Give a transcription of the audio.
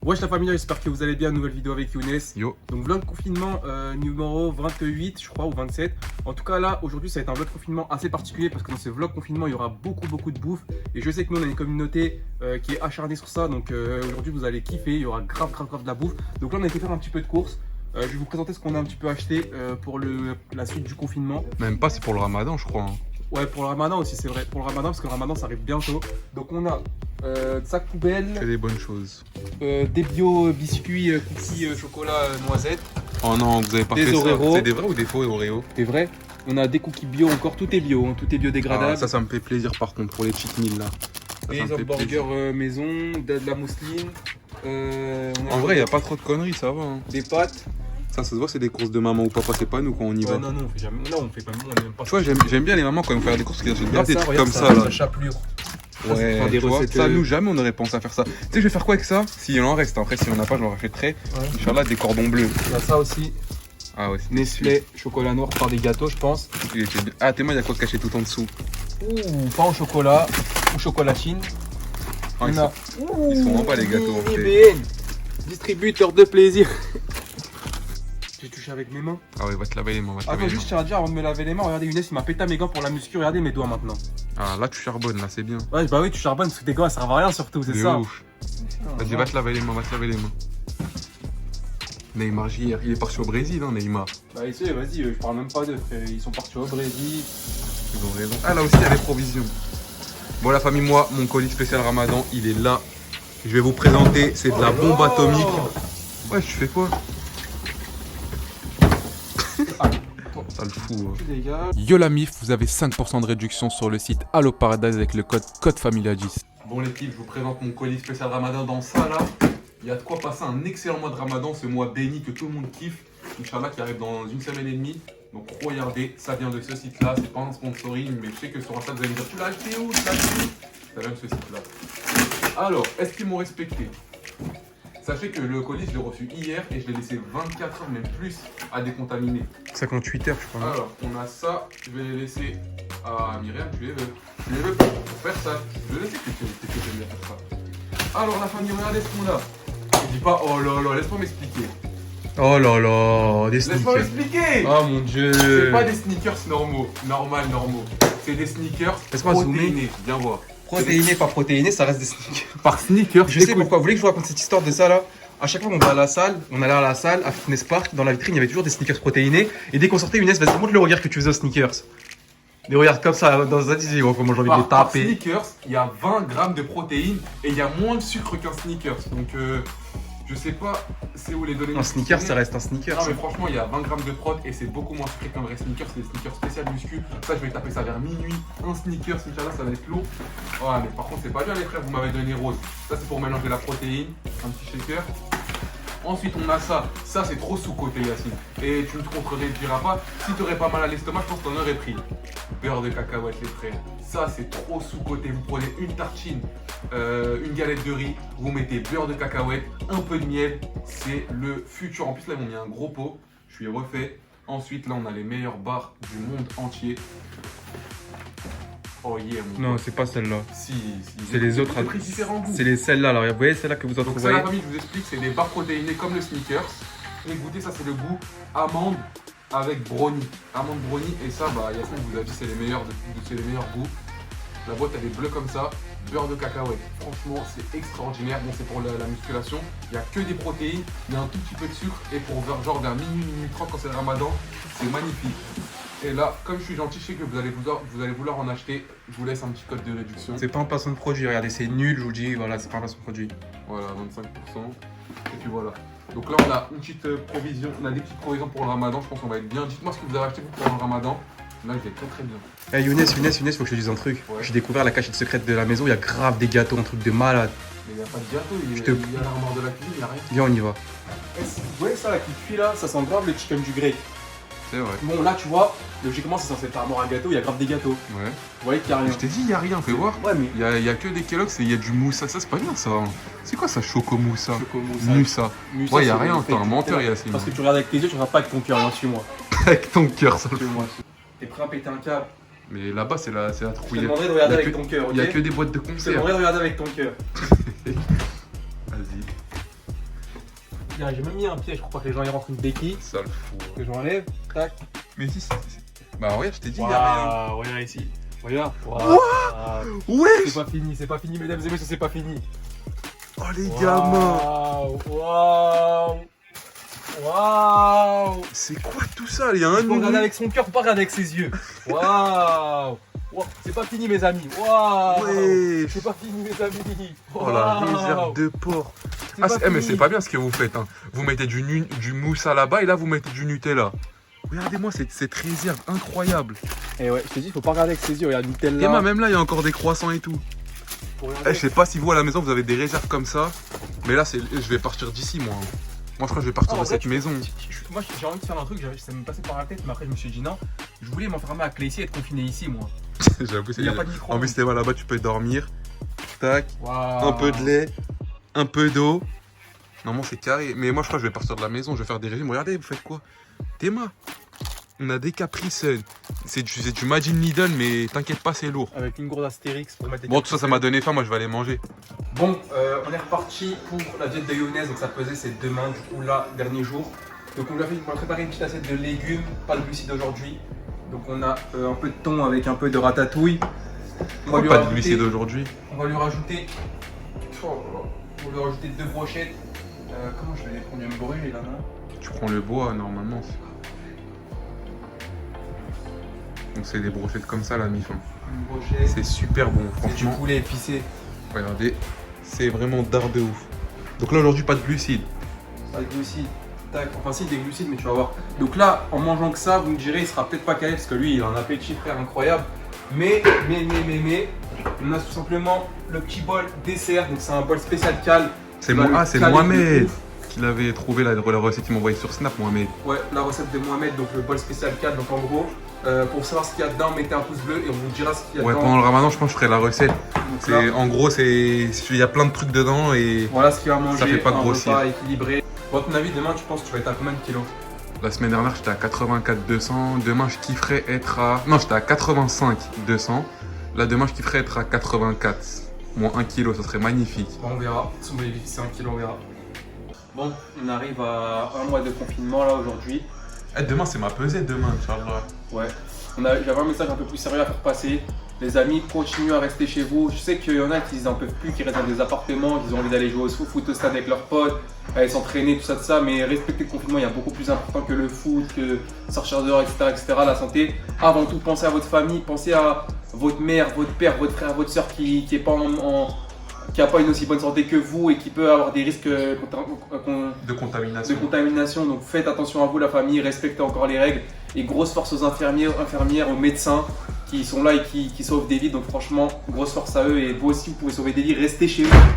Wesh la famille, j'espère que vous allez bien, nouvelle vidéo avec Younes. Yo. Donc vlog confinement numéro 28 je crois ou 27. En tout cas là aujourd'hui ça va être un vlog confinement assez particulier parce que dans ce vlog confinement il y aura beaucoup de bouffe. Et je sais que nous on a une communauté qui est acharnée sur ça. Donc aujourd'hui vous allez kiffer, il y aura grave de la bouffe. Donc là on a été faire un petit peu de courses. Je vais vous présenter ce qu'on a un petit peu acheté pour la suite du confinement. Même pas, c'est pour le ramadan, je crois. Ouais, pour le ramadan aussi, c'est vrai. Pour le ramadan, parce que le ramadan ça arrive bientôt. Donc on a sac poubelle, C'est des bonnes choses. des bio biscuits, cookies, chocolat, noisettes. Oh non, vous avez pas Des fait Oreos. ça. C'est des vrais ou des faux Oreos? C'est vrai. On a des cookies bio encore, tout est bio, hein, tout est biodégradable. Ça me fait plaisir par contre pour les cheat meals là. Ça Des me fait plaisir. hamburgers maison, de la mousseline. On a En vrai, y a pas trop de conneries, ça va. Hein. des pâtes. Ça se voit, c'est des courses de maman ou papa, c'est pas nous quand on y va. Non, on fait jamais. Non, on fait pas. On est même pas. Tu vois, j'aime bien les mamans quand ils vont faire des courses qui achètent Regarde grave des trucs regarde comme ça là. La chapelure. Ouais, Ça, c'est des tu vois, recettes, ça nous jamais on aurait pensé à faire ça. Tu sais, je vais faire quoi avec ça? S'il en reste, après, si on en a pas, je l'en rachèterai. Ouais. Inch'Allah, des cordons bleus. Il y a ça aussi. Ah ouais, c'est Nestlé, chocolat noir, par des gâteaux, je pense. Ah, t'es moi, il y a quoi caché tout en dessous? Ouh, pain au chocolat ou chocolatine. Ah, On a. ils sont vraiment pas les gâteaux, en fait. IBN, distributeur de plaisir. J'ai touché avec mes mains. Ah ouais, va te laver les mains, va te laver Attends, les juste, mains. je tiens à dire avant de me laver les mains, regardez, Younes, il m'a pété à mes gants pour la muscu, regardez mes doigts maintenant. Ah, là, tu charbonnes, là, c'est bien. Ouais, bah oui, tu charbonnes parce que tes gants, ça servent à rien surtout, c'est De ça. ouf. Vas-y, va te laver les mains, va te laver les mains. Neymar JR, il est parti au Brésil, hein, Neymar. Bah, essaye, vas-y, je parle même pas d'eux, frère. Ils sont partis au Brésil. Ils ont raison. Ah, là aussi, il y a des provisions. Bon, la famille, moi, mon colis spécial Ramadan, il est là. Je vais vous présenter, c'est de la bombe atomique. Ouais, tu fais quoi? Ça le fout. Tu dégages. Yo la mif, vous avez 5% de réduction sur le site Allo Paradise avec le code CODEFAMILIA10. Bon, l'équipe, je vous présente mon colis spécial Ramadan dans ça, là. Il y a de quoi passer un excellent mois de Ramadan, ce mois béni que tout le monde kiffe. Inch'Allah, qui arrive dans une semaine et demie. Donc, regardez, ça vient de ce site-là. C'est pas un sponsoring, mais je sais que sur Insta, vous allez me dire, tu l'as acheté où? Tu l'as acheté où? Ça vient de ce site-là. Alors, est-ce qu'ils m'ont respecté? Sachez que le colis, je l'ai reçu hier et je l'ai laissé 24 heures, même plus, à décontaminer. 58 heures, je crois. Alors, on a ça, je vais les laisser à Myriam, tu les veux. Tu les veux pour faire ça. Je vais laisser que j'aime bien faire ça. Alors, la famille, regardez ce qu'on a. Je dis pas, oh là là, laisse-moi m'expliquer. Oh là là, des Laisse-moi m'expliquer. Oh mon dieu. C'est pas des sneakers normaux. C'est des sneakers Laisse-moi zoomer. protéinés. Viens voir. Protéiné, pas protéiné, ça reste des sneakers. Par sneakers, Je sais pourquoi. Vous voulez que je vous raconte cette histoire de ça là? À chaque fois qu'on va à la salle, on allait à la salle, à Fitness Park, dans la vitrine, il y avait toujours des sneakers protéinés. Et dès qu'on sortait, Younes, vas-y, montre le regard que tu faisais aux sneakers. Des regards comme ça, dans un disque, comment j'ai envie de les Par taper. sneakers, il y a 20 grammes de protéines et il y a moins de sucre qu'un sneakers. Donc, je sais pas c'est où les données. Un sneaker, ça reste un sneaker. Non mais franchement il y a 20 grammes de prot et c'est beaucoup moins sucré qu'un vrai sneaker, c'est des sneakers spécial muscu. Ça je vais taper ça vers minuit, un sneaker, Inch'Allah ça va être lourd. Ouais mais par contre c'est pas bien les frères, vous m'avez donné rose. Ça c'est pour mélanger la protéine, un petit shaker. Ensuite on a ça c'est trop sous-côté Yacine. Et tu ne te contrediras pas, si tu aurais pas mal à l'estomac je pense que t'en aurais pris. Beurre de cacahuète les frères, ça c'est trop sous-côté. Vous prenez une tartine, une galette de riz, vous mettez beurre de cacahuète, un peu de miel, c'est le futur. En plus là ils m'ont mis un gros pot, je suis refait. Ensuite là on a les meilleures barres du monde entier. Oh yeah mon Non, pote. c'est pas celle-là. Si. C'est les autres. J'ai pris différents goûts. C'est celles-là, là. Vous voyez celle-là que vous en Donc ça trouvez. la famille je vous explique, c'est des barres protéinées comme le sneakers. Et goûtez ça c'est le goût amande avec brownie. Amande brownie et ça bah Yasmine vous a dit c'est les meilleurs c'est les meilleurs goûts. La boîte elle est bleue comme ça, beurre de cacahuète. Franchement c'est extraordinaire. Bon c'est pour la musculation. Il n'y a que des protéines, il y a un tout petit peu de sucre et pour vers minuit 30 quand c'est le ramadan, c'est magnifique. Et là, comme je suis gentil, je sais que vous allez vouloir en acheter. Je vous laisse un petit code de réduction. C'est pas un placement de produit, regardez, c'est nul, je vous dis, voilà, c'est pas un placement de produit. Voilà, 25%. Et puis voilà. Donc là, on a une petite provision, on a des petites provisions pour le ramadan. Je pense qu'on va être bien. Dites-moi ce que vous avez acheté pour le ramadan. Là, je vais très bien. Eh Younes, faut que je te dise un truc. Ouais. J'ai découvert la cachette secrète de la maison, il y a grave des gâteaux, un truc de malade. Mais il n'y a pas de gâteau, il Je y te- a l'armoire de la cuisine, il n'y a rien. Viens, on y va. Vous voyez ça là qui cuit là, ça sent grave le chicken du grec. C'est vrai. Bon là tu vois, logiquement c'est censé être armoire à gâteau, il y a grave des gâteaux. Ouais. Vous voyez qu'il y a rien. Je t'ai dit, il n'y a rien, fais voir. Ouais mais Il y a que des Kellogg's et il y a du moussa. Ça, c'est pas bien ça. Hein. C'est quoi ça, chocomoussa? Chocomoussa. Moussa. Musa, Ouais, il n'y a c'est rien, le t'es un fait- menteur, Yacine. Parce que tu regardes avec tes yeux, tu regardes pas avec ton cœur, hein, suis-moi. Avec ton cœur, ça. Suis-moi. T'es prêt à péter un câble? Mais là-bas, c'est la Je te trouille. demanderai de regarder Il y a avec que- ton cœur, ok? Il n'y a que des boîtes de Je te conserve. demanderai de regarder avec ton cœur. Vas-y. Regarde, j'ai même mis un piège pour pas que les gens y rentrent une béquille. Ça le fout. Que j'enlève. Tac. Mais si, bah regarde, je t'ai dit, il y a rien. Waouh, regarde ici. Regarde. Waouh. Ouais. C'est pas fini, mesdames et messieurs, c'est pas fini. Oh les gamins. Waouh. Waouh. C'est quoi tout ça? Il y a un Faut regarder nid. avec son cœur, faut pas regarder avec ses yeux. Waouh. Wow, c'est pas fini mes amis. Waouh. Ouais. C'est pas fini mes amis. Oh la Waouh. réserve de porc. C'est Ah, pas mais fini. c'est pas bien ce que vous faites. Hein. Vous mettez du moussa là-bas et là vous mettez du Nutella. Regardez-moi cette réserve incroyable. Et ouais, je te dis, faut pas regarder avec ses yeux. Regarde Nutella. Emma, même là il y a encore des croissants et tout. Faut regarder. Je sais pas si vous à la maison vous avez des réserves comme ça. Mais là je vais partir d'ici moi. Moi je crois que je vais partir Ah, en de vrai, cette maison. Moi j'ai envie de faire un truc, ça me passait par la tête, mais après je me suis dit non, je voulais m'enfermer à clé ici et être confiné ici moi. J'avoue, Il n'y a pas de micro. en plus Théma là-bas tu peux dormir. Tac. Waouh. Un peu de lait. Un peu d'eau. Normalement c'est carré. Mais moi je crois que je vais partir de la maison. Je vais faire des régimes. Regardez, vous faites quoi? Théma. On a des Capri Sun. C'est du Magic Needle, mais t'inquiète pas, c'est lourd. Avec une gourde Astérix pour mettre des Bon, tout ça, ça m'a donné faim. Moi, je vais aller manger. Bon, on est reparti pour la diète de Younes, donc ça pesait c'est demain, du coup là, dernier jour. Donc on lui a préparé une petite assiette de légumes, pas de glucides aujourd'hui. Donc on a un peu de thon avec un peu de ratatouille. On va lui Pas de rajouter- glucides aujourd'hui. On va lui rajouter. On va lui rajouter 2 brochettes. Comment je vais les prendre? Je vais me brûler là, non? Tu prends le bois, normalement. Donc, c'est des brochettes comme ça, la mif. Hein. Une brochette. C'est super bon, C'est du franchement. poulet épicé. Regardez, c'est vraiment d'art de ouf. Donc là, aujourd'hui, pas de glucides. Pas de glucides. Tac. Enfin, si, des glucides, mais tu vas voir. Donc là, en mangeant que ça, vous me direz, il sera peut-être pas calé parce que lui, il a un appétit, frère, incroyable. Mais, on a tout simplement le petit bol dessert. Donc, c'est un bol spécial cal. C'est Là, le c'est cal est de Mohamed ouf. qui l'avait trouvé la recette qu'il m'a envoyée sur Snap, Mohamed. Ouais, la recette de Mohamed, donc le bol spécial cal. Donc, en gros, pour savoir ce qu'il y a dedans, mettez un pouce bleu et on vous dira ce qu'il y a Ouais, dedans. pendant le ramadan, je pense que je ferai la recette. Donc là, En gros, il y a plein de trucs dedans et voilà ce qu'il va manger. Ça fait pas un grossir. repas équilibré. Bon, à ton avis, demain, tu penses que tu vas être à combien de kilos? la semaine dernière, j'étais à 84-200. Demain, je kifferais être à. Non, j'étais à 85-200. Là, demain, je kifferais être à 84. Moins 1 kg, ça serait magnifique. Bon, on verra. Si on veut éviter, c'est 1 kilo, on verra. Bon, on arrive à 1 mois de confinement là aujourd'hui. Demain, c'est ma pesée, demain, Inch'Allah. Ouais. J'avais un message un peu plus sérieux à faire passer. Les amis, continuez à rester chez vous. Je sais qu'il y en a qui n'en peuvent plus, qui restent dans des appartements, qui ont envie d'aller jouer au foot au stade avec leurs potes, aller s'entraîner, tout ça, mais respecter le confinement, il y a beaucoup plus important que le foot, que sortir dehors, etc. La santé. Avant tout, pensez à votre famille, pensez à votre mère, votre père, votre frère, votre soeur qui n'a pas une aussi bonne santé que vous et qui peut avoir des risques De contamination. de contamination. Donc faites attention à vous, la famille, respectez encore les règles. Et grosse force aux infirmières, aux médecins qui sont là et qui sauvent des vies. Donc franchement, grosse force à eux. Et vous aussi, vous pouvez sauver des vies. Restez chez vous.